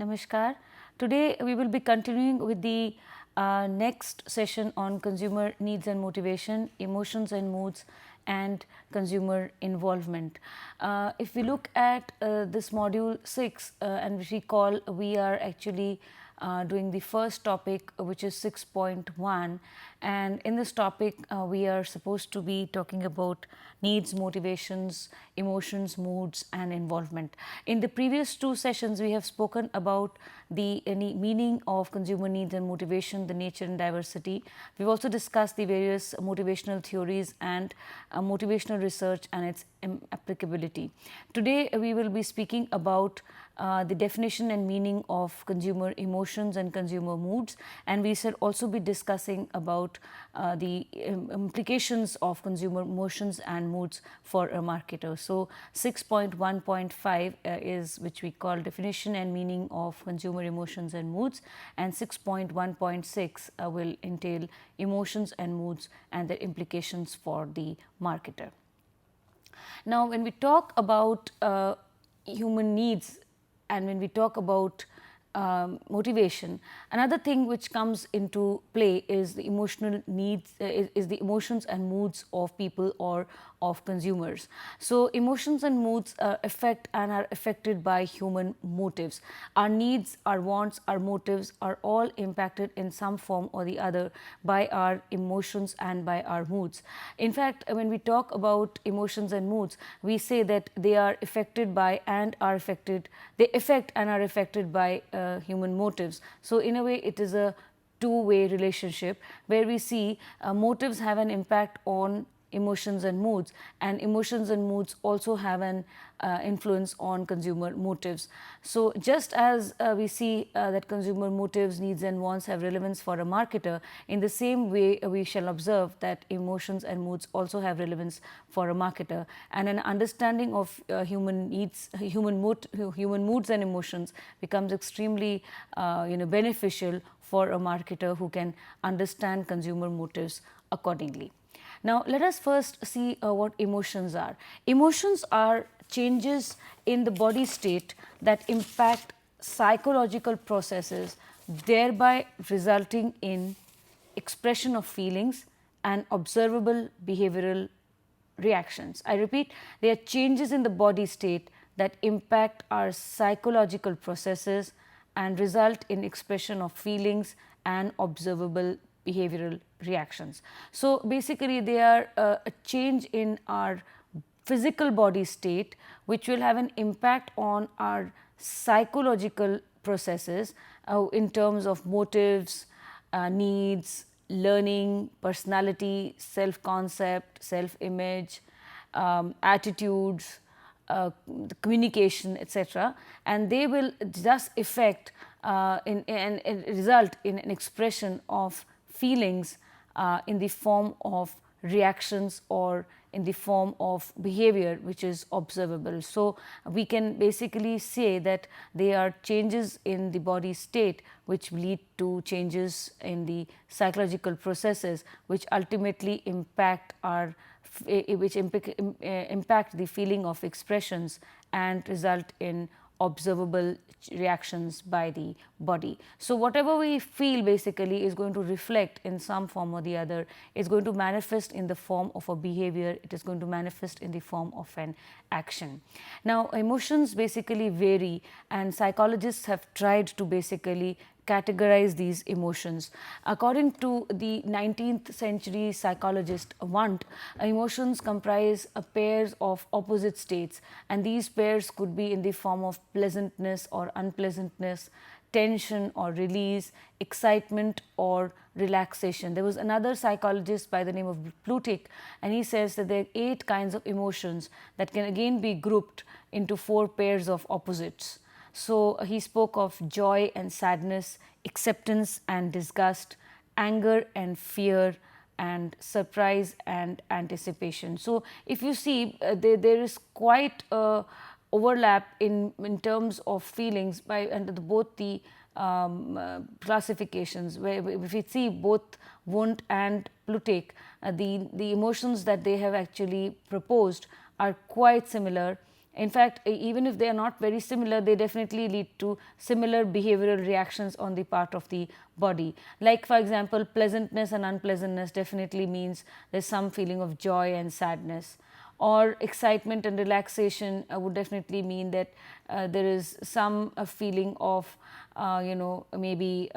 Namaskar. Today we will be continuing with the next session on consumer needs and motivation, emotions and moods, and consumer involvement. If we look at this module 6 and recall, we are actually doing the first topic, which is 6.1, and in this topic we are supposed to be talking about needs, motivations, emotions, moods, and involvement. In the previous two sessions we have spoken about the meaning of consumer needs and motivation, the nature and diversity. We've also discussed the various motivational theories and motivational research and its applicability. Today we will be speaking about the definition and meaning of consumer emotions and consumer moods, and we shall also be discussing about the implications of consumer emotions and moods for a marketer. So 6.1.5 is which we call definition and meaning of consumer emotions and moods, and 6.1.6 will entail emotions and moods and their implications for the marketer. Now, when we talk about human needs and when we talk about motivation, another thing which comes into play is the emotional needs, is the emotions and moods of people or of consumers. So emotions and moods affect and are affected by human motives. Our needs, our wants, our motives are all impacted in some form or the other by our emotions and by our moods. In fact, when we talk about emotions and moods, we say that they are affected by and are affected, they affect and are affected by human motives. So in a way it is a two-way relationship where we see motives have an impact on emotions and moods, and emotions and moods also have an influence on consumer motives. So just as we see that consumer motives, needs and wants have relevance for a marketer, in the same way we shall observe that emotions and moods also have relevance for a marketer, and an understanding of human needs, human moods and emotions becomes extremely beneficial for a marketer who can understand consumer motives accordingly. Now, let us first see what emotions are. Emotions are changes in the body state that impact psychological processes, thereby resulting in expression of feelings and observable behavioral reactions. I repeat, they are changes in the body state that impact our psychological processes and result in expression of feelings and observable behavioral reactions. So basically they are a change in our physical body state which will have an impact on our psychological processes in terms of motives, needs, learning, personality, self-concept, self-image, attitudes, the communication, etc., and they will just affect and result in an expression of feelings in the form of reactions or in the form of behavior which is observable. So we can basically say that they are changes in the body state which lead to changes in the psychological processes which ultimately impact our impact the feeling of expressions and result in observable reactions by the body. So whatever we feel basically is going to reflect in some form or the other, is going to manifest in the form of a behavior, it is going to manifest in the form of an action. Now emotions basically vary, and psychologists have tried to basically categorize these emotions. According to the 19th century psychologist Wundt, emotions comprise pairs of opposite states, and these pairs could be in the form of pleasantness or unpleasantness, tension or release, excitement or relaxation. There was another psychologist by the name of Plutek, and he says that there are 8 kinds of emotions that can again be grouped into 4 pairs of opposites. So he spoke of joy and sadness, acceptance and disgust, anger and fear, and surprise and anticipation. So if you see there is quite a overlap in terms of feelings by under both the classifications, where if we see both Wundt and Plutek, the emotions that they have actually proposed are quite similar In fact, even if they are not very similar, they definitely lead to similar behavioral reactions on the part of the body. Like for example, pleasantness and unpleasantness definitely means there's some feeling of joy and sadness, or excitement and relaxation would definitely mean that there is some feeling of maybe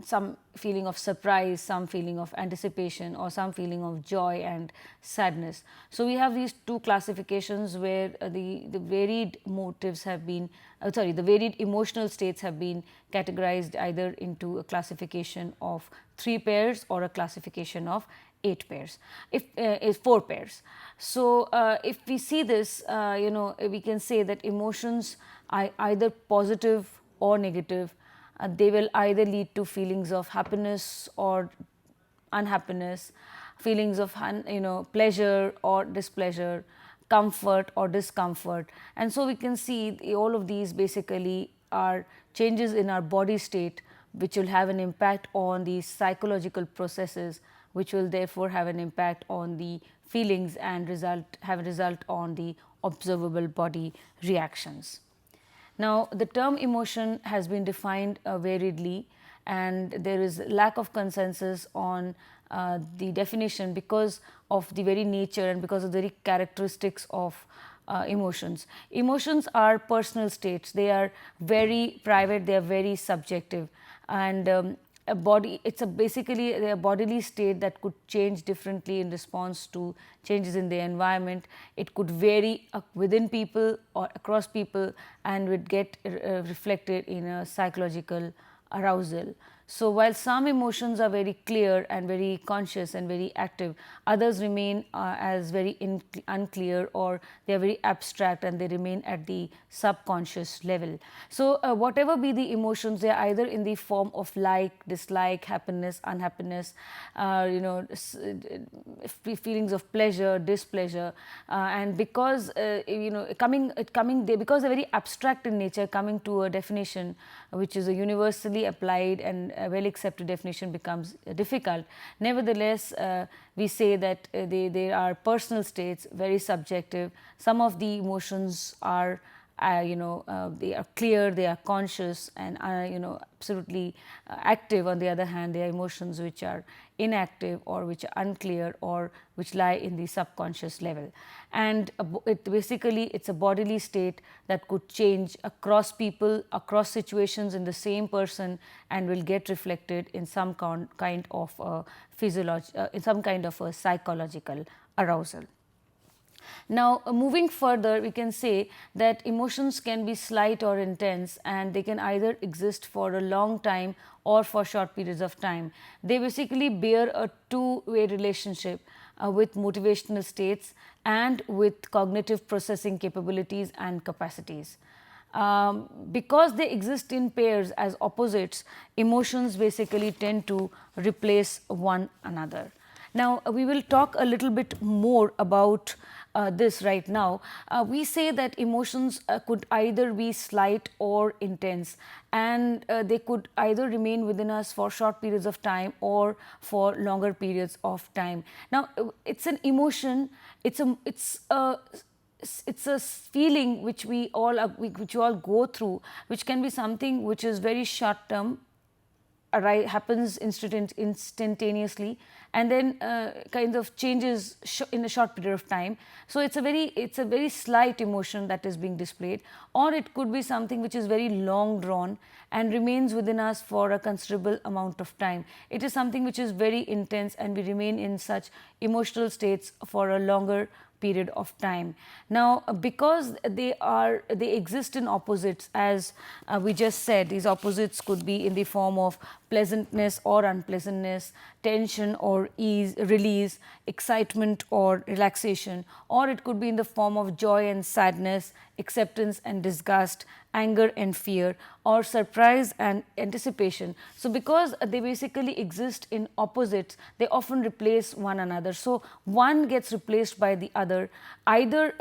some feeling of surprise, some feeling of anticipation, or some feeling of joy and sadness. So we have these two classifications where the varied motives have been the varied emotional states have been categorized either into a classification of 3 pairs or a classification of 8 pairs, if is 4 pairs. So if we see this, we can say that emotions are either positive or negative. They will either lead to feelings of happiness or unhappiness, feelings of pleasure or displeasure, comfort or discomfort. And so we can see all of these basically are changes in our body state, which will have an impact on the psychological processes, which will therefore have an impact on the feelings and have a result on the observable body reactions. Now, the term emotion has been defined variedly, and there is lack of consensus on the definition because of the very nature and because of the very characteristics of emotions. Emotions are personal states, they are very private, they are very subjective, and a body, it's basically a bodily state that could change differently in response to changes in the environment. It could vary within people or across people, and would get reflected in a psychological arousal. So while some emotions are very clear and very conscious and very active, others remain as very unclear, or they are very abstract and they remain at the subconscious level. So whatever be the emotions, they are either in the form of like, dislike, happiness, unhappiness, feelings of pleasure, displeasure, and because because they are very abstract in nature, coming to a definition which is a universally applied and a well accepted definition becomes difficult. Nevertheless, we say that they are personal states, very subjective. Some of the emotions are they are clear, they are conscious and absolutely active. On the other hand, they are emotions which are inactive or which are unclear or which lie in the subconscious level. And it's a bodily state that could change across people, across situations in the same person, and will get reflected in some kind of in some kind of a psychological arousal. Now, moving further, we can say that emotions can be slight or intense, and they can either exist for a long time or for short periods of time. They basically bear a two-way relationship with motivational states and with cognitive processing capabilities and capacities. Because they exist in pairs as opposites, emotions basically tend to replace one another. Now, we will talk a little bit more about this right now. We say that emotions could either be slight or intense, and they could either remain within us for short periods of time or for longer periods of time. Now, it's an emotion, it's a feeling which we all go through, which can be something which is very short term, happens instantaneously, and then kind of changes in a short period of time. So it's a very slight emotion that is being displayed, or it could be something which is very long drawn and remains within us for a considerable amount of time. It is something which is very intense, and we remain in such emotional states for a longer period of time. Now, because they exist in opposites, as we just said, these opposites could be in the form of pleasantness or unpleasantness, tension or ease, release, excitement or relaxation, or it could be in the form of joy and sadness, acceptance and disgust, anger and fear, or surprise and anticipation. So, because they basically exist in opposites, they often replace one another. So, one gets replaced by the other, either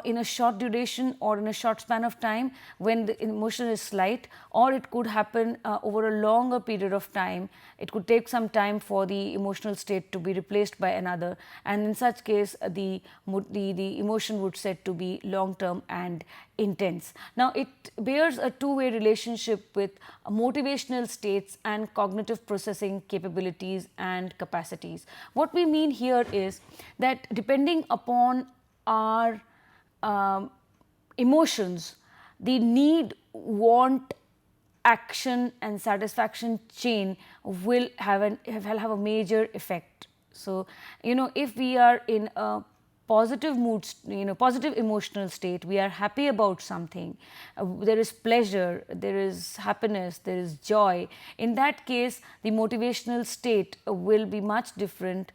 in a short duration or in a short span of time when the emotion is slight, or it could happen over a longer period of time. It could take some time for the emotional state to be replaced by another, and in such case the emotion would said to be long term and intense. Now, it bears a two-way relationship with motivational states and cognitive processing capabilities and capacities. What we mean here is that depending upon our emotions, the need, want, action and satisfaction chain will have a major effect. So, if we are in a positive mood, positive emotional state, we are happy about something, there is pleasure, there is happiness, there is joy. In that case, the motivational state will be much different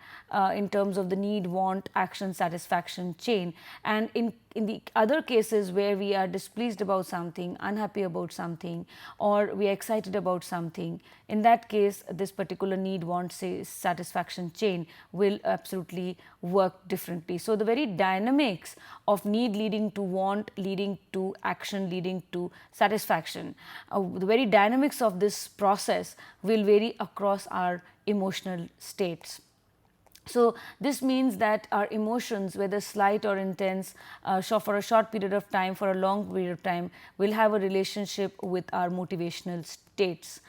in terms of the need, want, action, satisfaction chain. And in the other cases where we are displeased about something, unhappy about something, or we are excited about something, in that case this particular need, want, satisfaction chain will absolutely work differently. So, the very dynamics of need leading to want, leading to action, leading to satisfaction, the very dynamics of this process will vary across our emotional states. So, this means that our emotions, whether slight or intense, for a short period of time, for a long period of time, will have a relationship with our motivational states.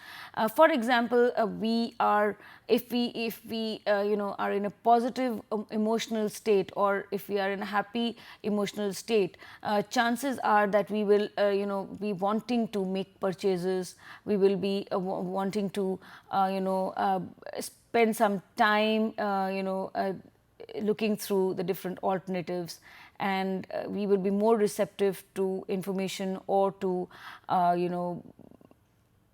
For example, if we are in a positive emotional state, or if we are in a happy emotional state, chances are that we will be wanting to make purchases, we will be wanting to spend some time looking through the different alternatives, and we will be more receptive to information or to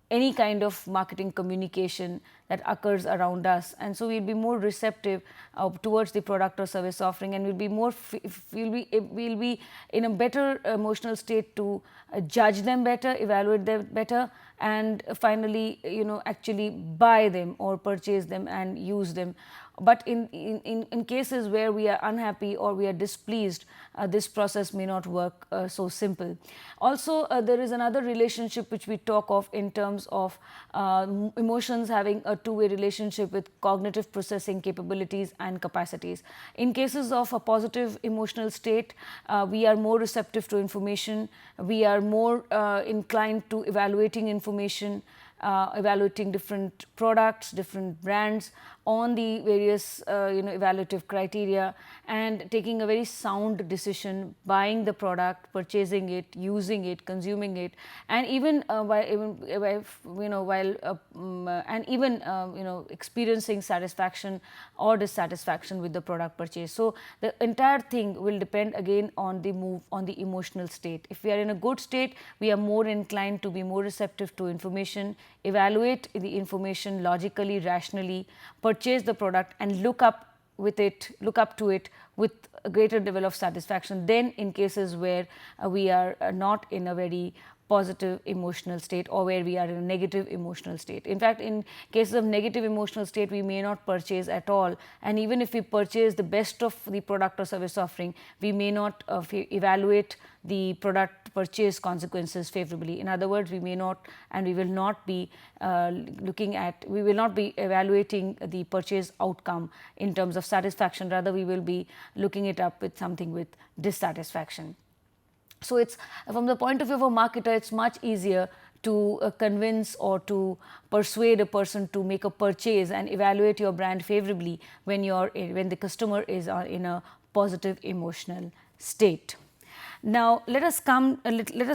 any kind of marketing communication that occurs around us. And so, we will be more receptive towards the product or service offering, and we will be more we'll be in a better emotional state to judge them better, evaluate them better, and finally actually buy them or purchase them and use them. But in cases where we are unhappy or we are displeased, this process may not work so simple. Also, there is another relationship which we talk of in terms of emotions having a two-way relationship with cognitive processing capabilities and capacities. In cases of a positive emotional state, we are more receptive to information, we are more inclined to evaluating information, evaluating different products, different brands on the various evaluative criteria, and taking a very sound decision, buying the product, purchasing it, using it, consuming it, and even experiencing satisfaction or dissatisfaction with the product purchase. So, the entire thing will depend again on the emotional state. If we are in a good state, we are more inclined to be more receptive to information, evaluate the information logically, rationally, purchase the product and look up to it with a greater level of satisfaction than in cases where we are not in a very positive emotional state, or where we are in a negative emotional state. In fact, in cases of negative emotional state, we may not purchase at all, and even if we purchase the best of the product or service offering, we may not evaluate the product purchase consequences favorably. In other words, we may not, and we will not be we will not be evaluating the purchase outcome in terms of satisfaction, rather we will be looking it up with something with dissatisfaction. So, it's from the point of view of a marketer, it's much easier to convince or to persuade a person to make a purchase and evaluate your brand favorably when the customer is in a positive emotional state. Now, let us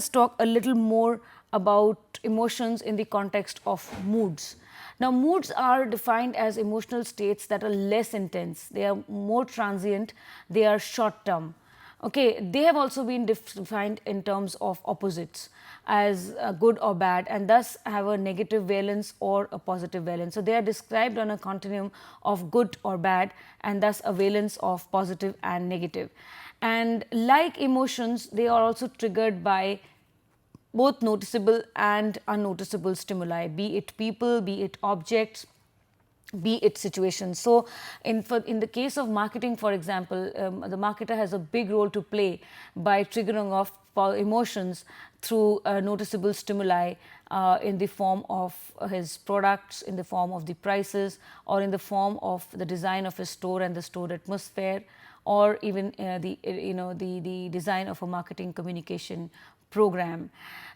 talk a little more about emotions in the context of moods. Now, moods are defined as emotional states that are less intense, they are more transient, they are short term. Okay, they have also been defined in terms of opposites as good or bad, and thus have a negative valence or a positive valence. So, they are described on a continuum of good or bad, and thus a valence of positive and negative. And like emotions, they are also triggered by both noticeable and unnoticeable stimuli, be it people, be it objects, be it situations. So, in the case of marketing, for example, the marketer has a big role to play by triggering off emotions through noticeable stimuli in the form of his products, in the form of the prices, or in the form of the design of his store and the store atmosphere, or even the design of a marketing communication program.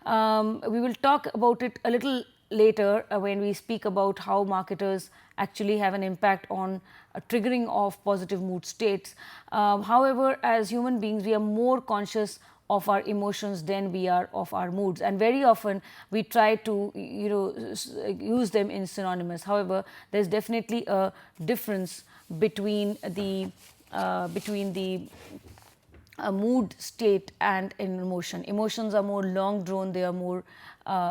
We will talk about it a little later when we speak about how marketers actually have an impact on triggering of positive mood states. However, as human beings, we are more conscious of our emotions than we are of our moods, and very often we try to use them in synonymous. However, there's definitely a difference between the mood state and an emotion. Emotions are more long drawn, they are more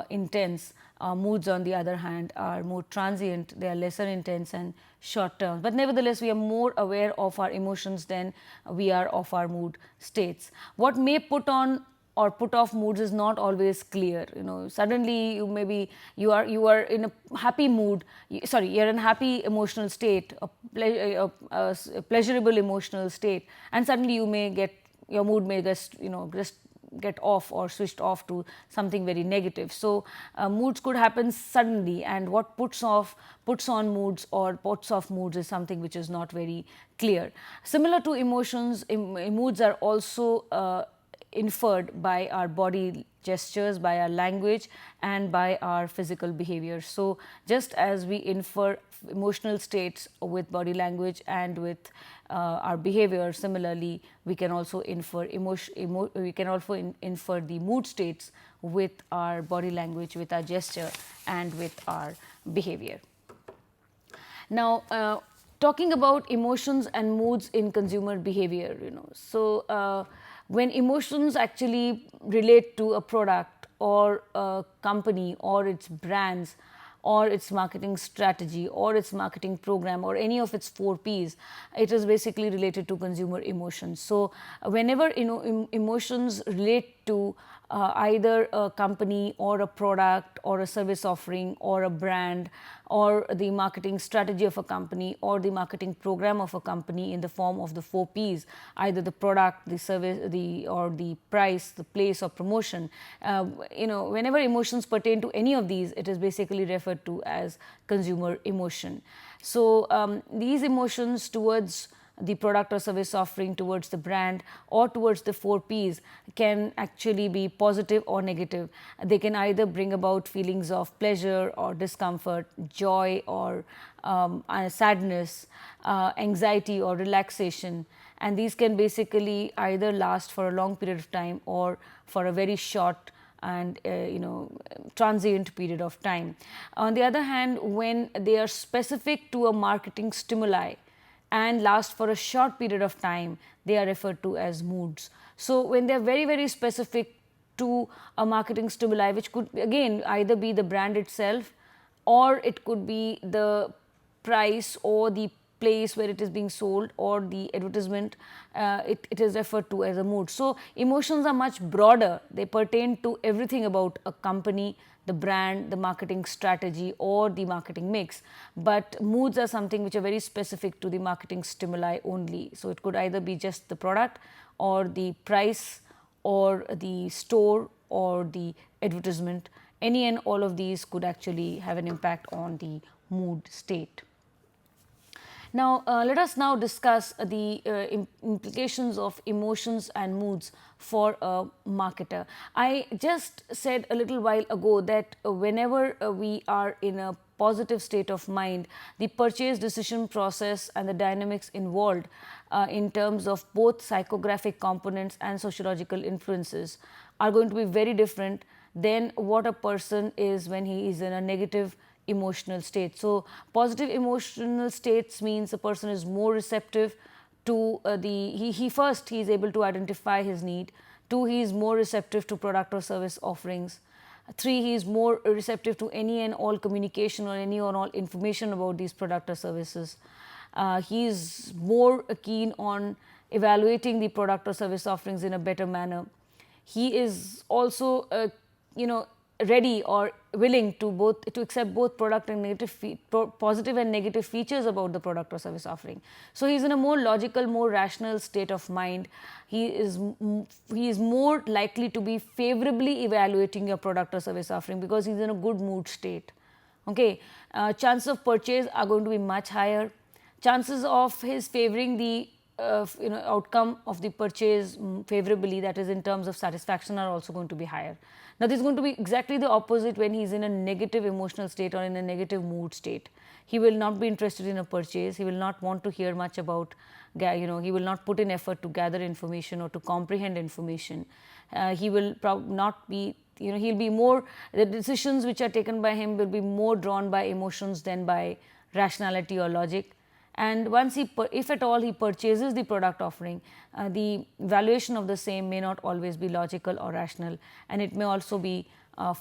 intense. Moods, on the other hand, are more transient, they are lesser intense and short term. But nevertheless, we are more aware of our emotions than we are of our mood states. What may put on or put off moods is not always clear. Suddenly you are in a happy mood, you're in a happy emotional state, a pleasurable emotional state, and suddenly your mood may just get off or switched off to something very negative. So moods could happen suddenly, and what puts on moods or puts off moods is something which is not very clear. Similar to emotions, moods are also inferred by our body gestures, by our language, and by our physical behavior. So just as we infer emotional states with body language and with our behavior, similarly we can also infer infer the mood states with our body language, with our gesture, and with our behavior. Now, talking about emotions and moods in consumer behavior, when emotions actually relate to a product or a company or its brands or its marketing strategy or its marketing program or any of its 4 Ps, it is basically related to consumer emotions. So, whenever emotions relate to either a company or a product or a service offering or a brand or the marketing strategy of a company or the marketing program of a company in the form of the 4 Ps, either the product, the service, or the price, the place, or promotion. Whenever emotions pertain to any of these, it is basically referred to as consumer emotion. So these emotions towards the product or service offering, towards the brand, or towards the 4 Ps can actually be positive or negative. They can either bring about feelings of pleasure or discomfort, joy or sadness, anxiety or relaxation, and these can basically either last for a long period of time or for a very short and transient period of time. On the other hand, when they are specific to a marketing stimuli and last for a short period of time, they are referred to as moods. So when they are very, very specific to a marketing stimuli, which could again either be the brand itself, or it could be the price or the place where it is being sold or the advertisement, it is referred to as a mood. So emotions are much broader. They pertain to everything about a company, the brand, the marketing strategy, or the marketing mix. But moods are something which are very specific to the marketing stimuli only. So it could either be just the product or the price or the store or the advertisement. Any and all of these could actually have an impact on the mood state. Now, let us now discuss the implications of emotions and moods for a marketer. I just said a little while ago that whenever we are in a positive state of mind, the purchase decision process and the dynamics involved in terms of both psychographic components and sociological influences are going to be very different than what a person is when he is in a negative emotional state. So positive emotional states means a person is more receptive to he is able to identify his need. 2, he is more receptive to product or service offerings. 3, he is more receptive to any and all communication or any and all information about these product or services. He is more keen on evaluating the product or service offerings in a better manner. He is also ready or willing to accept both product and positive and negative features about the product or service offering. So he's in a more logical, more rational state of mind. He is more likely to be favorably evaluating your product or service offering because he's in a good mood state. Okay, chances of purchase are going to be much higher. Chances of his favoring the outcome of the purchase favorably, that is in terms of satisfaction, are also going to be higher. Now, this is going to be exactly the opposite when he is in a negative emotional state or in a negative mood state. He will not be interested in a purchase. He will not want to hear much about, he will not put in effort to gather information or to comprehend information. He will not be, he'll be more, the decisions which are taken by him will be more drawn by emotions than by rationality or logic. And once if at all he purchases the product offering, the valuation of the same may not always be logical or rational, and it may also be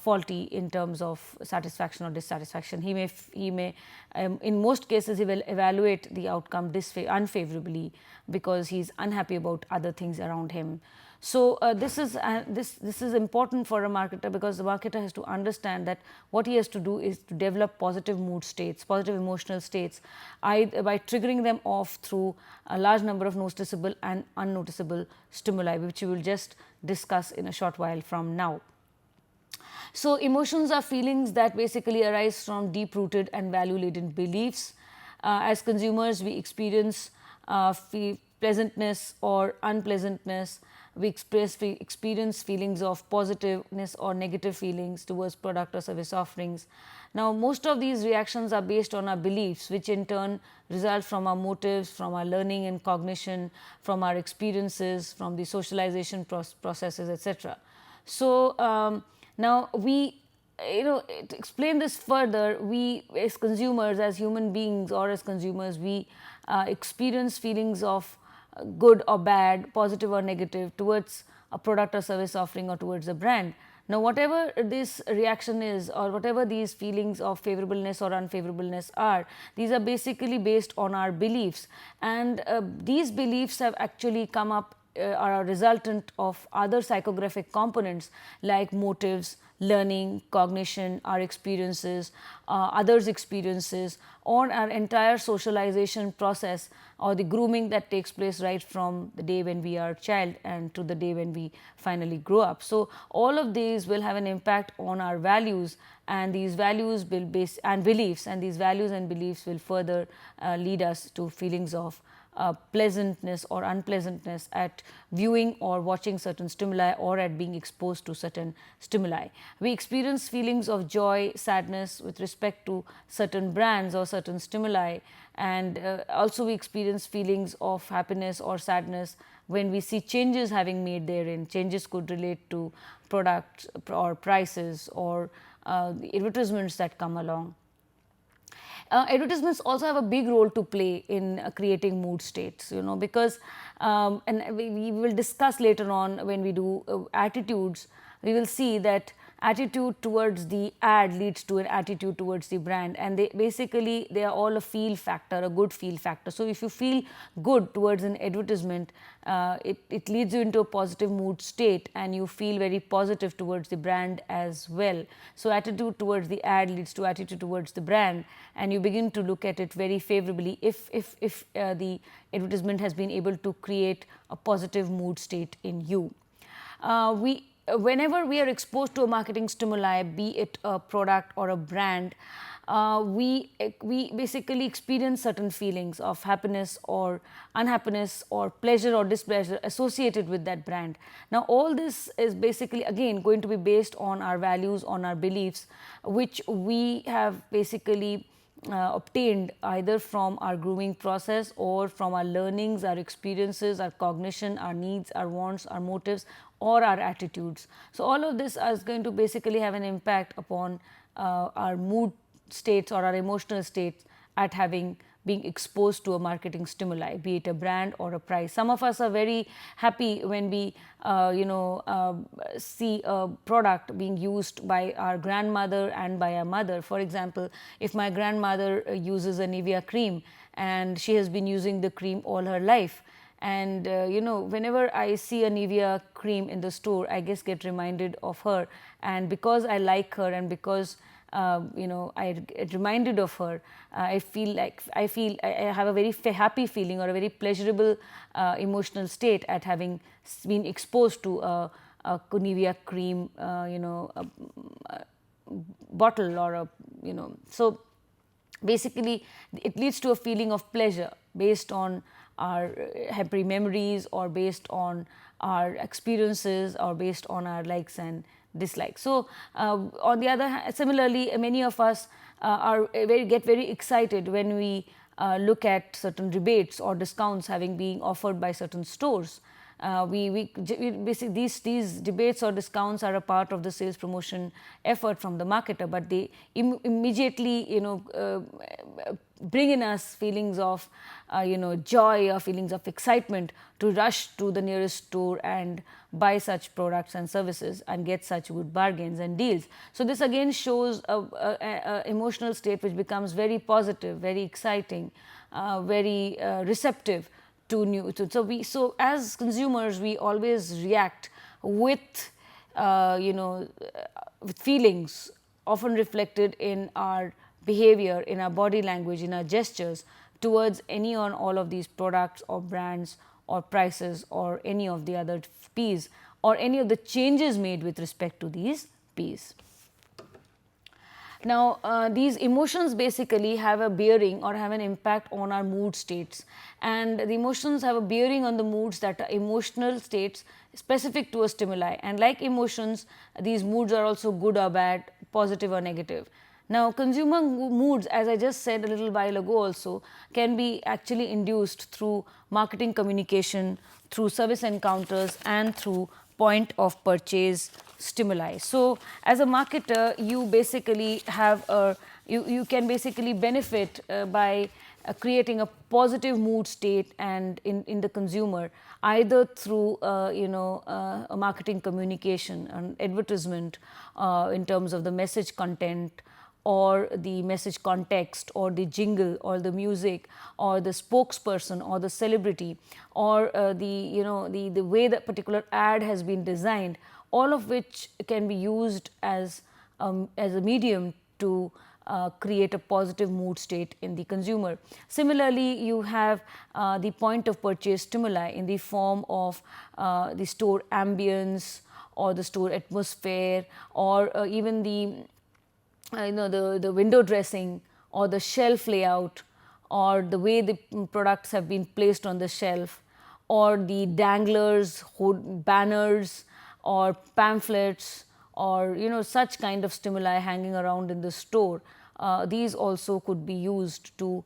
faulty in terms of satisfaction or dissatisfaction. He may in most cases he will evaluate the outcome unfavorably because he is unhappy about other things around him. So, this is important for a marketer, because the marketer has to understand that what he has to do is to develop positive mood states, positive emotional states, by triggering them off through a large number of noticeable and unnoticeable stimuli, which we will just discuss in a short while from now. So, emotions are feelings that basically arise from deep rooted and value laden beliefs. As consumers, we experience pleasantness or unpleasantness. We experience feelings of positiveness or negative feelings towards product or service offerings. Now, most of these reactions are based on our beliefs, which in turn result from our motives, from our learning and cognition, from our experiences, from the socialization processes, etc. So, now we, to explain this further, we as consumers, as human beings or as consumers, we experience feelings of good or bad, positive or negative towards a product or service offering or towards a brand. Now, whatever this reaction is, or whatever these feelings of favorableness or unfavorableness are, these are basically based on our beliefs, and these beliefs have actually come up are a resultant of other psychographic components like motives, learning, cognition, our experiences, others' experiences, or our entire socialization process, or the grooming that takes place right from the day when we are a child and to the day when we finally grow up. So, all of these will have an impact on our values, and these values will beliefs, and these values and beliefs will further lead us to feelings of pleasantness or unpleasantness at viewing or watching certain stimuli, or at being exposed to certain stimuli. We experience feelings of joy, sadness with respect to certain brands or certain stimuli, and also we experience feelings of happiness or sadness when we see changes having made therein. Changes could relate to products or prices or the advertisements that come along. Advertisements also have a big role to play in creating mood states, because and we will discuss later on when we do attitudes. We will see that attitude towards the ad leads to an attitude towards the brand, and they are all a feel factor, a good feel factor. So, if you feel good towards an advertisement, it leads you into a positive mood state, and you feel very positive towards the brand as well. So, attitude towards the ad leads to attitude towards the brand, and you begin to look at it very favorably if the advertisement has been able to create a positive mood state in you. Whenever we are exposed to a marketing stimuli, be it a product or a brand, we basically experience certain feelings of happiness or unhappiness or pleasure or displeasure associated with that brand. Now, all this is basically again going to be based on our values, on our beliefs, which we have basically obtained either from our grooming process or from our learnings, our experiences, our cognition, our needs, our wants, our motives, or our attitudes. So, all of this is going to basically have an impact upon our mood states or our emotional states at being exposed to a marketing stimuli, be it a brand or a price. Some of us are very happy when we see a product being used by our grandmother and by our mother. For example, if my grandmother uses a Nivea cream and she has been using the cream all her life, And you know, whenever I see a Nivea cream in the store, I just get reminded of her, and because I like her and because you know, I get reminded of her, I feel I have a very happy feeling or a very pleasurable emotional state at having been exposed to a Nivea cream, you know, a bottle or a, you know. So basically it leads to a feeling of pleasure based on our happy memories, or based on our experiences, or based on our likes and dislikes. So on the other hand, similarly, many of us get very excited when we look at certain rebates or discounts having been offered by certain stores. Basically these debates or discounts are a part of the sales promotion effort from the marketer, but they immediately, you know, bring in us feelings of you know, joy or feelings of excitement to rush to the nearest store and buy such products and services and get such good bargains and deals. So this again shows a emotional state which becomes very positive, very exciting, very receptive to new. So as consumers, we always react with you know, with feelings often reflected in our behavior, in our body language, in our gestures towards any or all of these products or brands or prices or any of the other P's, or any of the changes made with respect to these P's. Now, these emotions basically have a bearing or have an impact on our mood states, and the emotions have a bearing on the moods that are emotional states specific to a stimuli, and like emotions, these moods are also good or bad, positive or negative. Now, consumer moods, as I just said a little while ago also, can be actually induced through marketing communication, through service encounters, and through point of purchase stimuli. So, as a marketer, you basically have a, you can basically benefit by creating a positive mood state and in the consumer, either through you know, a marketing communication, an advertisement in terms of the message content, or the message context, or the jingle, or the music, or the spokesperson, or the celebrity, or the, you know, the way that particular ad has been designed, all of which can be used as a medium to create a positive mood state in the consumer. Similarly, you have the point of purchase stimuli in the form of the store ambience, or the store atmosphere, or even the you know, the window dressing, or the shelf layout, or the way the products have been placed on the shelf, or the danglers, banners, or pamphlets, or you know, such kind of stimuli hanging around in the store. These also could be used to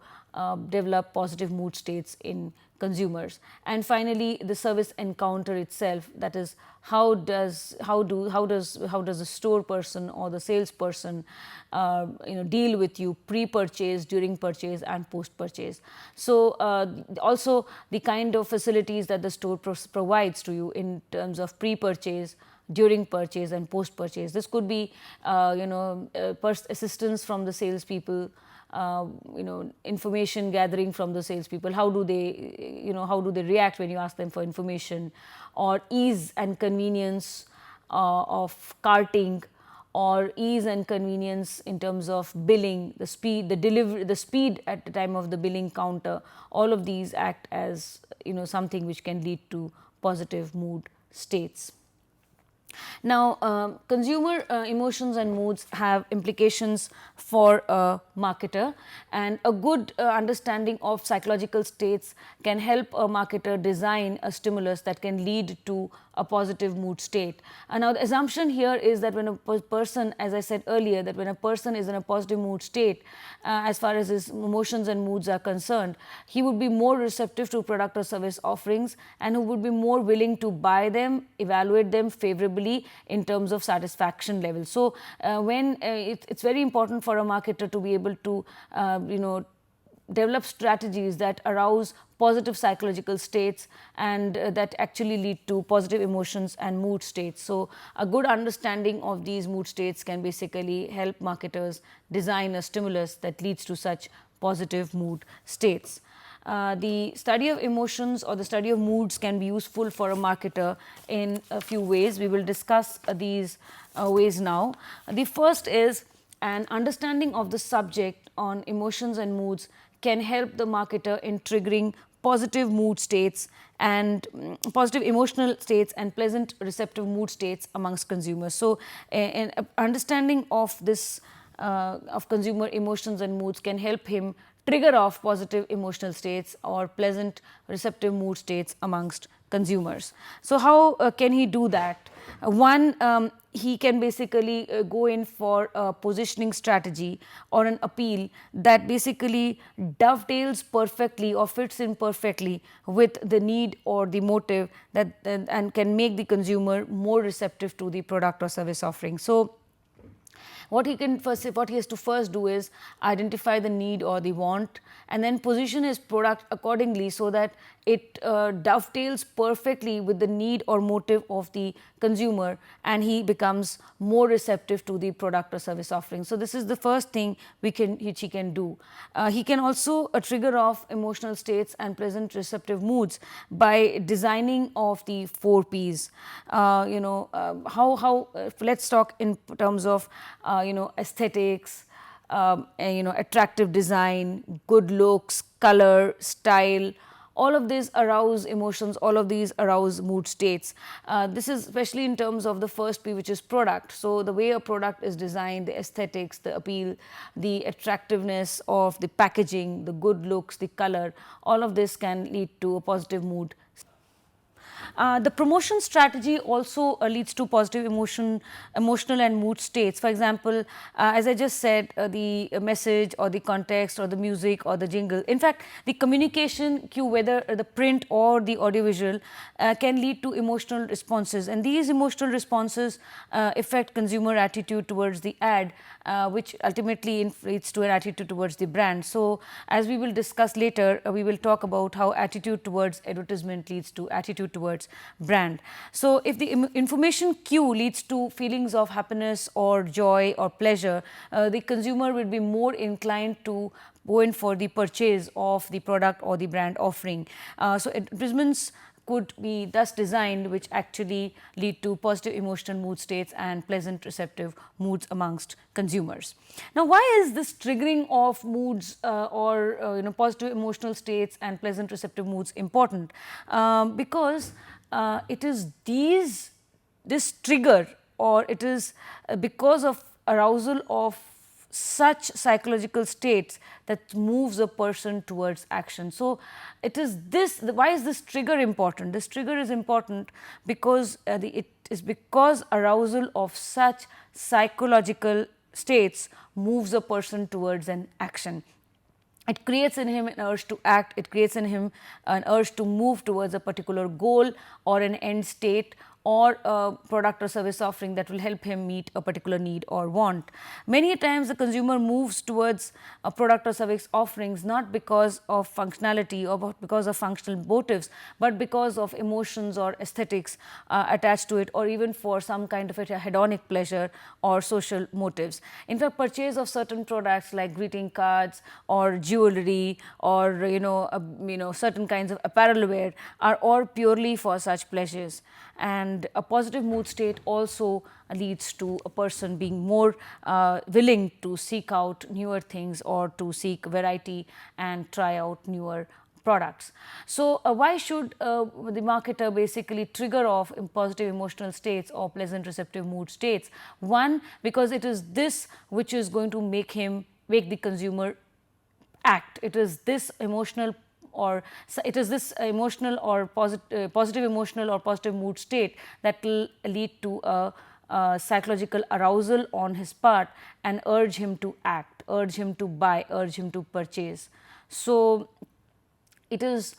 develop positive mood states in consumers. And finally, the service encounter itself, that is, how does the store person or the salesperson you know, deal with you pre-purchase, during purchase, and post-purchase. So also the kind of facilities that the store provides to you in terms of pre-purchase, during purchase, and post-purchase. This could be you know, assistance from the salespeople, you know, information gathering from the salespeople. How do they, you know, how do they react when you ask them for information, or ease and convenience of carting, or ease and convenience in terms of billing, the speed, the delivery, the speed at the time of the billing counter. All of these act as, you know, something which can lead to positive mood states. Now, consumer emotions and moods have implications for a marketer, and a good understanding of psychological states can help a marketer design a stimulus that can lead to a positive mood state. And now the assumption here is that when a person, as I said earlier, that when a person is in a positive mood state, as far as his emotions and moods are concerned, he would be more receptive to product or service offerings, and who would be more willing to buy them, evaluate them favorably in terms of satisfaction level. So it's very important for a marketer to be able to you know, develop strategies that arouse positive psychological states, and that actually lead to positive emotions and mood states. So a good understanding of these mood states can basically help marketers design a stimulus that leads to such positive mood states. the study of emotions or the study of moods can be useful for a marketer in a few ways. We will discuss these ways now. The first is an understanding of the subject on emotions and moods can help the marketer in triggering positive mood states and positive emotional states and pleasant receptive mood states amongst consumers. So, an understanding of this of consumer emotions and moods can help him trigger off positive emotional states or pleasant receptive mood states amongst consumers. So, how can he do that? One, he can basically go in for a positioning strategy or an appeal that basically dovetails perfectly or fits in perfectly with the need or the motive that and can make the consumer more receptive to the product or service offering. So, what he has to first do is identify the need or the want, and then position his product accordingly so that it dovetails perfectly with the need or motive of the consumer, and he becomes more receptive to the product or service offering. So, this is the first thing which he can do. He can also trigger off emotional states and pleasant receptive moods by designing of the 4 Ps. Let's talk in terms of aesthetics, attractive design, good looks, color, style. All of these arouse emotions, all of these arouse mood states. This is especially in terms of the first P, which is product. So, the way a product is designed, the aesthetics, the appeal, the attractiveness of the packaging, the good looks, the color, all of this can lead to a positive mood. The promotion strategy also leads to positive emotional and mood states. For example, as I just said, the message or the context or the music or the jingle. In fact, the communication cue, whether the print or the audiovisual, can lead to emotional responses, and these emotional responses affect consumer attitude towards the ad, which ultimately leads to an attitude towards the brand. So, as we will discuss later, we will talk about how attitude towards advertisement leads to attitude towards brand. So, if the information cue leads to feelings of happiness or joy or pleasure, the consumer will be more inclined to go in for the purchase of the product or the brand offering. So, advertisements could be thus designed which actually lead to positive emotional mood states and pleasant receptive moods amongst consumers. Now, why is this triggering of moods or positive emotional states and pleasant receptive moods important? Because it is this trigger, or it is because of arousal of such psychological states that moves a person towards action. So, it is this, why is this trigger important? This trigger is important because it is because arousal of such psychological states moves a person towards an action. It creates in him an urge to act, it creates in him an urge to move towards a particular goal or an end state or a product or service offering that will help him meet a particular need or want. Many times the consumer moves towards a product or service offerings not because of functionality or because of functional motives, but because of emotions or aesthetics attached to it, or even for some kind of a hedonic pleasure or social motives. In fact, purchase of certain products like greeting cards or jewelry or certain kinds of apparel wear are all purely for such pleasures. And a positive mood state also leads to a person being more willing to seek out newer things or to seek variety and try out newer products. So, why should the marketer basically trigger off positive emotional states or pleasant receptive mood states? One, because it is this which is going to make the consumer act. It is this emotional or positive emotional or positive mood state that will lead to a psychological arousal on his part and urge him to act, urge him to buy, urge him to purchase. So, it is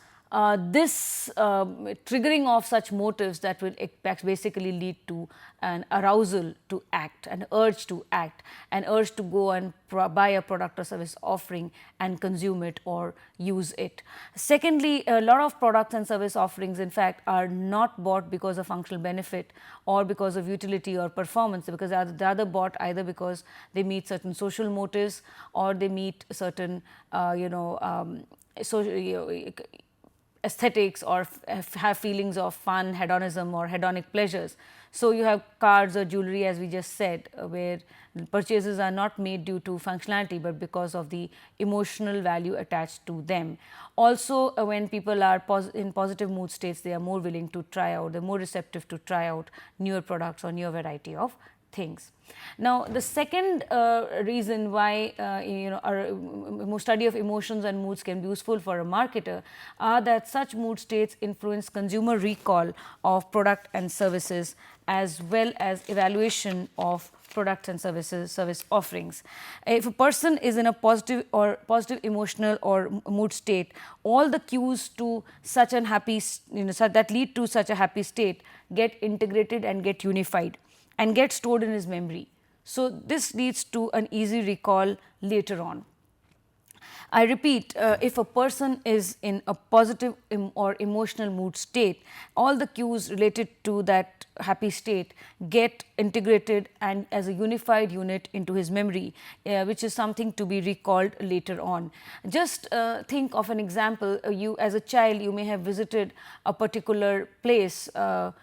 this triggering of such motives that will basically lead to an arousal to act, an urge to act, an urge to go and buy a product or service offering and consume it or use it. Secondly, a lot of products and service offerings in fact are not bought because of functional benefit or because of utility or performance, because they are bought either because they meet certain social motives or they meet certain so, aesthetics or have feelings of fun, hedonism or hedonic pleasures. So, you have cards or jewelry, as we just said, where purchases are not made due to functionality, but because of the emotional value attached to them. Also, when people are in positive mood states, they are more willing to try out, they are more receptive to try out newer products or newer variety of things. Now, the second reason why our study of emotions and moods can be useful for a marketer are that such mood states influence consumer recall of product and services, as well as evaluation of products and service offerings. If a person is in a positive emotional or mood state, all the cues to such an happy, that lead to such a happy state get integrated and get unified and get stored in his memory. So, this leads to an easy recall later on. I repeat, if a person is in a positive or emotional mood state, all the cues related to that happy state get integrated and as a unified unit into his memory, which is something to be recalled later on. Just think of an example. You, as a child, you may have visited a particular place, a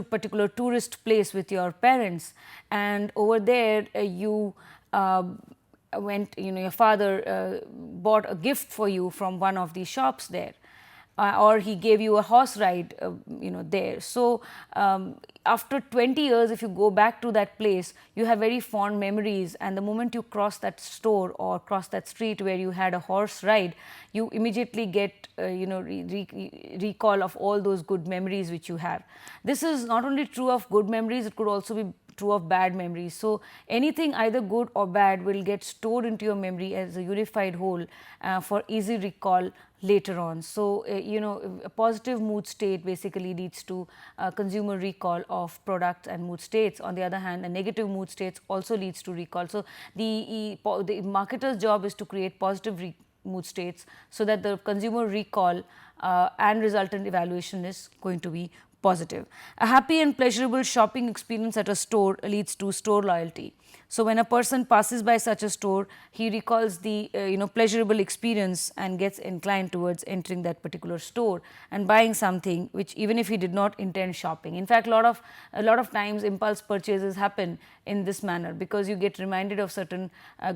particular tourist place with your parents, and over there you went, your father bought a gift for you from one of the shops there, or he gave you a horse ride, there. So, after 20 years, if you go back to that place, you have very fond memories, and the moment you cross that store or cross that street where you had a horse ride, you immediately get recall of all those good memories which you have. This is not only true of good memories, it could also be true of bad memories. So, anything either good or bad will get stored into your memory as a unified whole for easy recall later on. So, a positive mood state basically leads to consumer recall of products and mood states. On the other hand, a negative mood states also leads to recall. So, the marketer's job is to create positive mood states, so that the consumer recall and resultant evaluation is going to be positive. A happy and pleasurable shopping experience at a store leads to store loyalty. So, when a person passes by such a store, he recalls the pleasurable experience and gets inclined towards entering that particular store and buying something which, even if he did not intend shopping. In fact, a lot of times impulse purchases happen in this manner, because you get reminded of certain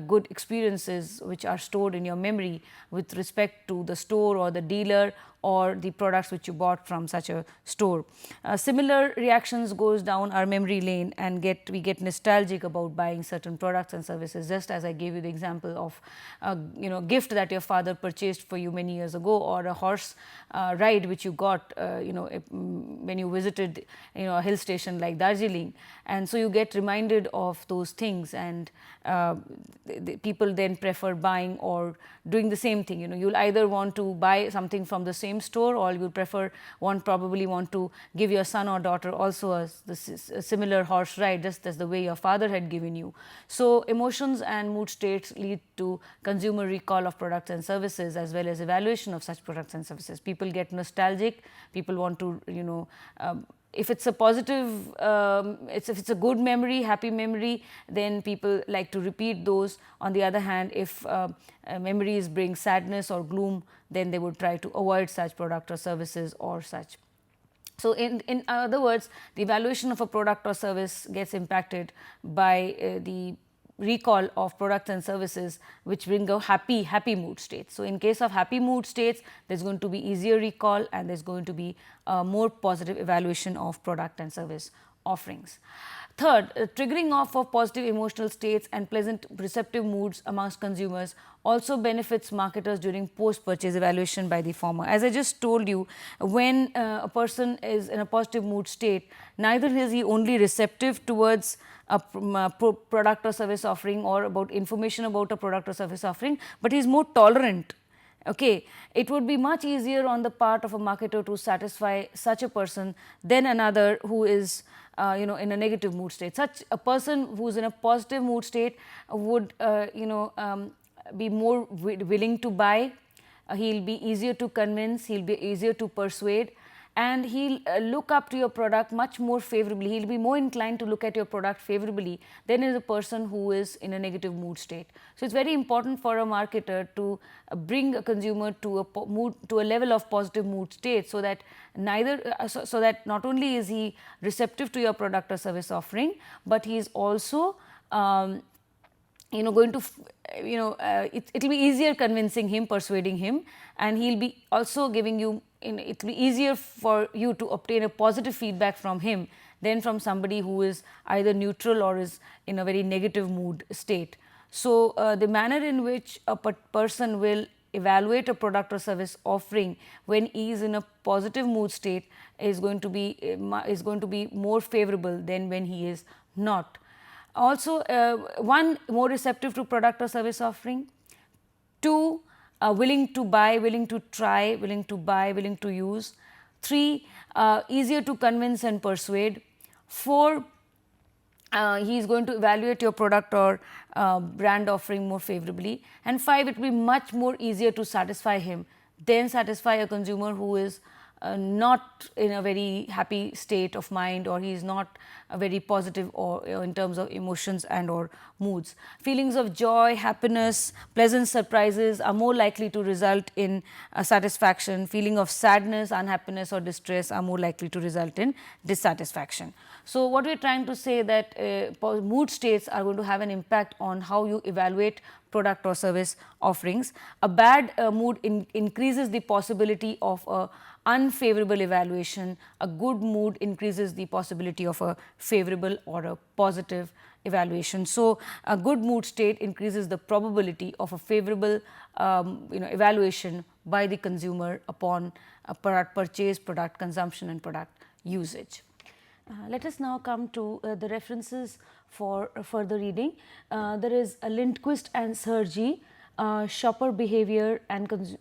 good experiences which are stored in your memory with respect to the store or the dealer or the products which you bought from such a store. Similar reactions goes down our memory lane, and we get nostalgic about buying certain products and services, just as I gave you the example of a gift that your father purchased for you many years ago, or a horse ride which you got when you visited a hill station like Darjeeling. And so, you get reminded of those things, and the people then prefer buying or doing the same thing. You'll either want to buy something from the same store, or you probably want to give your son or daughter also a similar horse ride, just as the way your father had given you. So, emotions and mood states lead to consumer recall of products and services, as well as evaluation of such products and services. People get nostalgic, people want to if it's a positive, if it's a good memory, happy memory, then people like to repeat those. On the other hand, if memories bring sadness or gloom, then they would try to avoid such product or services or such. So, in other words, the evaluation of a product or service gets impacted by the recall of products and services which bring a happy mood state. So, in case of happy mood states, there is going to be easier recall, and there is going to be more positive evaluation of product and service offerings. Third, triggering off of positive emotional states and pleasant receptive moods amongst consumers also benefits marketers during post-purchase evaluation by the former. As I just told you, when a person is in a positive mood state, neither is he only receptive towards a product or service offering or about information about a product or service offering, but he is more tolerant. Okay. It would be much easier on the part of a marketer to satisfy such a person than another who is in a negative mood state. Such a person who is in a positive mood state would be more willing to buy, he will be easier to convince, he will be easier to persuade, and he'll look up to your product much more favorably. He'll be more inclined to look at your product favorably than is a person who is in a negative mood state. So it's very important for a marketer to bring a consumer to a level of positive mood state, so that so that not only is he receptive to your product or service offering, but he is also going to it will be easier convincing him, persuading him, and he'll be also giving you, it will be easier for you to obtain a positive feedback from him than from somebody who is either neutral or is in a very negative mood state. So the manner in which a person will evaluate a product or service offering when he is in a positive mood state is going to be more favorable than when he is not. Also, one, more receptive to product or service offering. Two, willing to buy, willing to try, willing to buy, willing to use. Three, easier to convince and persuade. Four, he is going to evaluate your product or brand offering more favorably. And five, it will be much more easier to satisfy him than satisfy a consumer who is not in a very happy state of mind, or he is not very positive or in terms of emotions and or moods. Feelings of joy, happiness, pleasant surprises are more likely to result in satisfaction. Feeling of sadness, unhappiness or distress are more likely to result in dissatisfaction. So, what we are trying to say that mood states are going to have an impact on how you evaluate product or service offerings. A bad mood increases the possibility of a unfavorable evaluation. A good mood increases the possibility of a favorable or a positive evaluation. So, a good mood state increases the probability of a favorable evaluation by the consumer upon product purchase, product consumption and product usage. Let us now come to the references for further reading. There is Lindquist and Sergi, Shopper Behavior and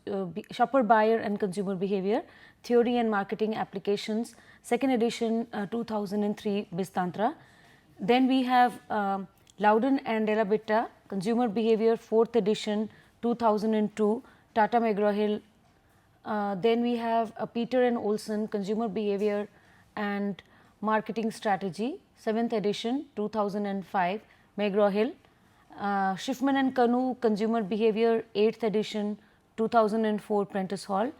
Shopper Buyer and Consumer Behavior, Theory and Marketing Applications, 2nd edition, 2003, Bistantra. Then we have Loudon and Della Bitta, Consumer Behavior, 4th edition, 2002, Tata McGraw-Hill. Then we have Peter and Olson, Consumer Behavior and Marketing Strategy, 7th edition, 2005, McGraw-Hill. Schiffman and Kanu, Consumer Behavior, 8th edition, 2004, Prentice Hall.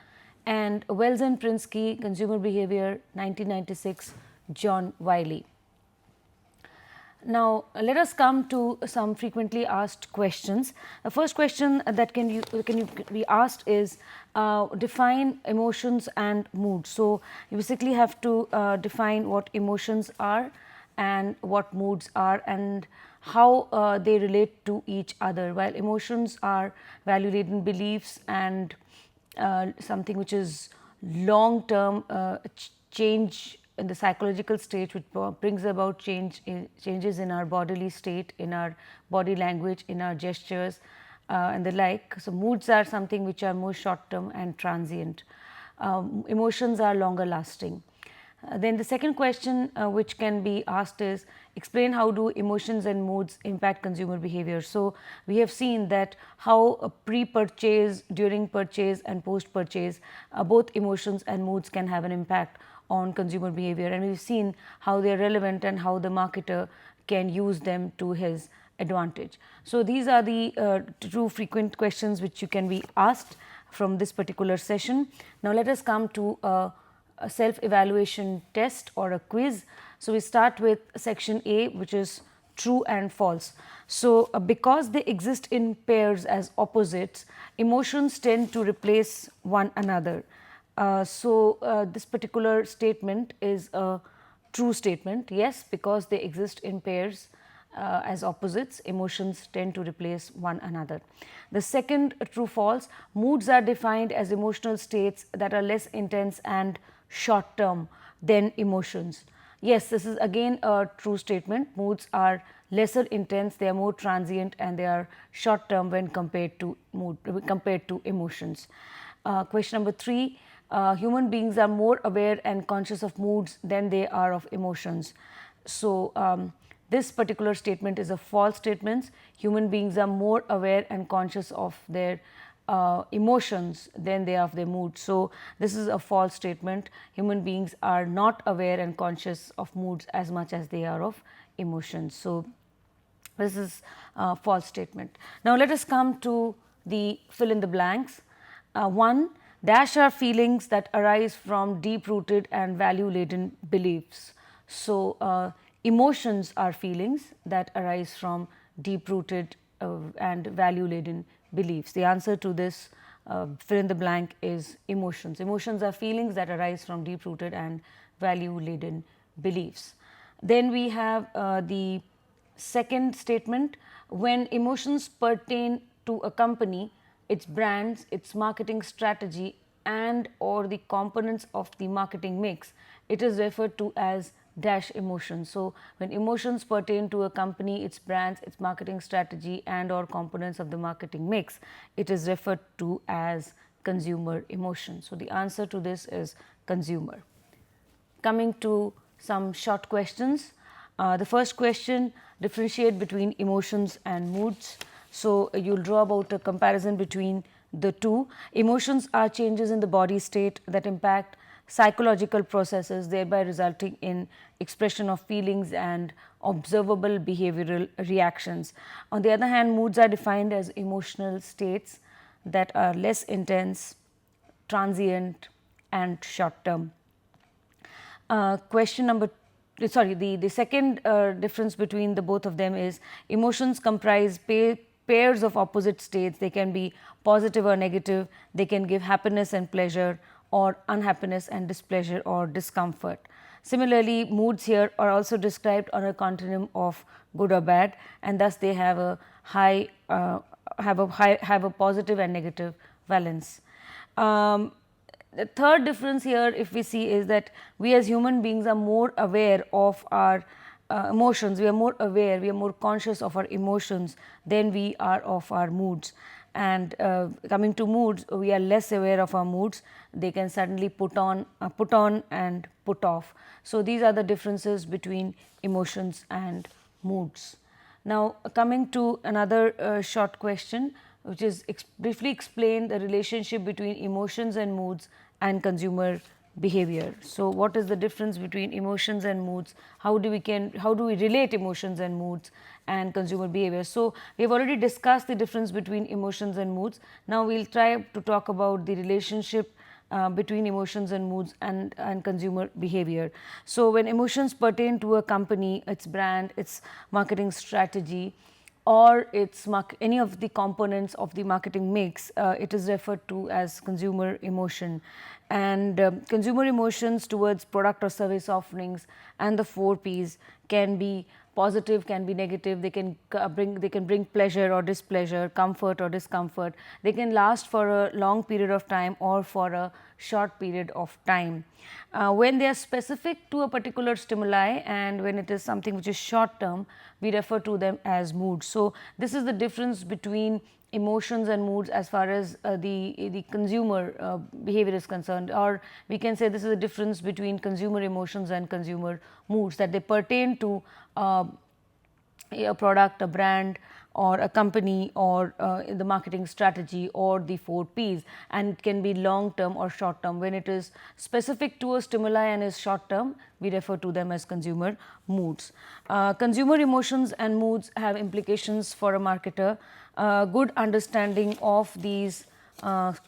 And Wells and Prinsky, Consumer Behavior, 1996, John Wiley. Now, let us come to some frequently asked questions. The first question that can be asked is define emotions and mood. So, you basically have to define what emotions are and what moods are and how they relate to each other. While emotions are value-laden beliefs and something which is long term change in the psychological state, which brings about changes in our bodily state, in our body language, in our gestures and the like. So, moods are something which are more short term and transient. Emotions are longer lasting. Then the second question which can be asked is explain how do emotions and moods impact consumer behavior. So, we have seen that how pre-purchase, during purchase and post-purchase both emotions and moods can have an impact on consumer behavior, and we have seen how they are relevant and how the marketer can use them to his advantage. So, these are the two frequent questions which you can be asked from this particular session. Now, let us come to a self-evaluation test or a quiz. So, we start with section A, which is true and false. So, because they exist in pairs as opposites, emotions tend to replace one another. This particular statement is a true statement. Yes, because they exist in pairs as opposites, emotions tend to replace one another. The second, true false, moods are defined as emotional states that are less intense and short term than emotions. Yes, this is again a true statement. Moods are lesser intense, they are more transient and they are short term when compared to emotions. Question number 3, human beings are more aware and conscious of moods than they are of emotions. So, this particular statement is a false statement. Human beings are more aware and conscious of their emotions than they are of their moods. So, this is a false statement. Human beings are not aware and conscious of moods as much as they are of emotions. So, this is a false statement. Now, let us come to the fill in the blanks. 1. Dash are feelings that arise from deep rooted and value laden beliefs. So, emotions are feelings that arise from deep rooted and value laden beliefs. The answer to this fill in the blank is emotions. Emotions are feelings that arise from deep rooted and value laden beliefs. Then we have the second statement, when emotions pertain to a company, its brands, its marketing strategy and or the components of the marketing mix, it is referred to as dash emotions. So, when emotions pertain to a company, its brands, its marketing strategy and or components of the marketing mix, it is referred to as consumer emotion. So, the answer to this is consumer. Coming to some short questions. The first question, differentiate between emotions and moods. So, you will draw about a comparison between the two. Emotions are changes in the body state that impact psychological processes, thereby resulting in expression of feelings and observable behavioral reactions. On the other hand, moods are defined as emotional states that are less intense, transient and short term. Question number sorry, the second difference between the both of them is emotions comprise pairs of opposite states. They can be positive or negative, they can give happiness and pleasure or unhappiness and displeasure or discomfort. Similarly, moods here are also described on a continuum of good or bad, and thus they have a have a positive and negative valence. The third difference here, if we see, is that we as human beings are more aware of our emotions, we are more aware, we are more conscious of our emotions than we are of our moods. And coming to moods, we are less aware of our moods, they can suddenly put on and put off. So, these are the differences between emotions and moods. Now, coming to another short question, which is briefly explain the relationship between emotions and moods and consumer behavior. So, what is the difference between emotions and moods? How do we relate emotions and moods and consumer behavior? So, we have already discussed the difference between emotions and moods. Now, we will try to talk about the relationship between emotions and moods and consumer behavior. So, when emotions pertain to a company, its brand, its marketing strategy or its any of the components of the marketing mix, it is referred to as consumer emotion. And consumer emotions towards product or service offerings and the 4 Ps can be positive, can be negative, they can bring pleasure or displeasure, comfort or discomfort, they can last for a long period of time or for a short period of time. When they are specific to a particular stimuli and when it is something which is short term, we refer to them as moods. So, this is the difference between emotions and moods as far as the consumer behavior is concerned, or we can say this is the difference between consumer emotions and consumer moods, that they pertain to a product, a brand or a company or the marketing strategy or the 4 Ps, and it can be long term or short term. When it is specific to a stimuli and is short term, we refer to them as consumer moods. Consumer emotions and moods have implications for a marketer. Good understanding of these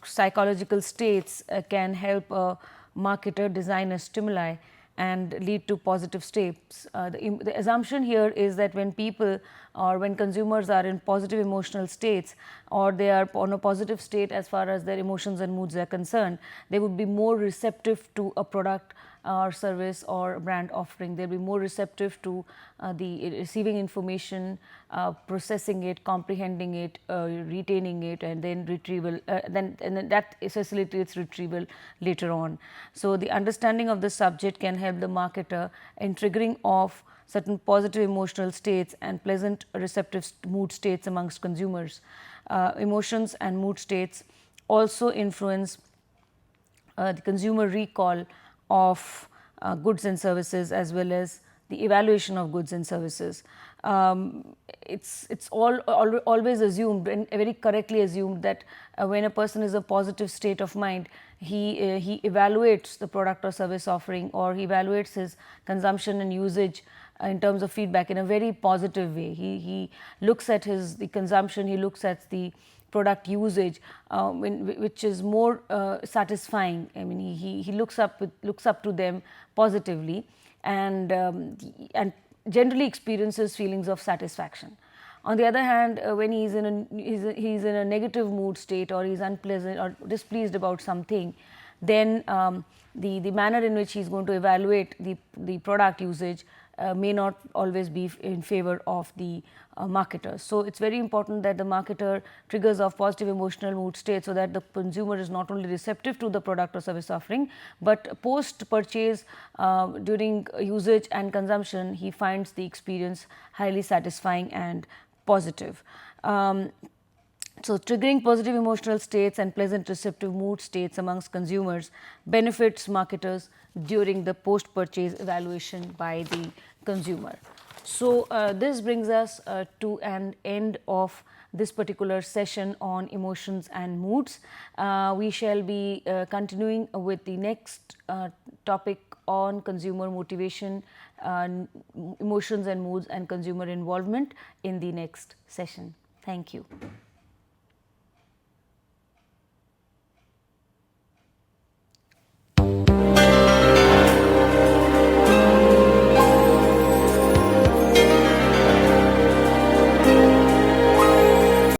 psychological states can help a marketer design a stimuli and lead to positive states. The assumption here is that when people or when consumers are in positive emotional states or they are on a positive state as far as their emotions and moods are concerned, they would be more receptive to a product or service or brand offering. They will be more receptive to the receiving information, processing it, comprehending it, retaining it, and then retrieval, and then that facilitates retrieval later on. So, the understanding of the subject can help the marketer in triggering off certain positive emotional states and pleasant receptive mood states amongst consumers. Emotions and mood states also influence the consumer recall of goods and services as well as the evaluation of goods and services. It's always assumed and very correctly assumed that when a person is a positive state of mind, he evaluates the product or service offering, or he evaluates his consumption and usage in terms of feedback in a very positive way. He looks at the consumption, he looks at the product usage, which is more satisfying. I mean, he looks up to them positively, and generally experiences feelings of satisfaction. On the other hand, when he's in a negative mood state, or he's unpleasant or displeased about something, then the manner in which he's going to evaluate the product usage may not always be in favor of the marketer. So, it's very important that the marketer triggers off positive emotional mood state, so that the consumer is not only receptive to the product or service offering, but post purchase, during usage and consumption, he finds the experience highly satisfying and positive. So, triggering positive emotional states and pleasant receptive mood states amongst consumers benefits marketers during the post purchase evaluation by the consumer. So, this brings us to an end of this particular session on emotions and moods. We shall be continuing with the next topic on consumer motivation, emotions and moods, and consumer involvement in the next session. Thank you.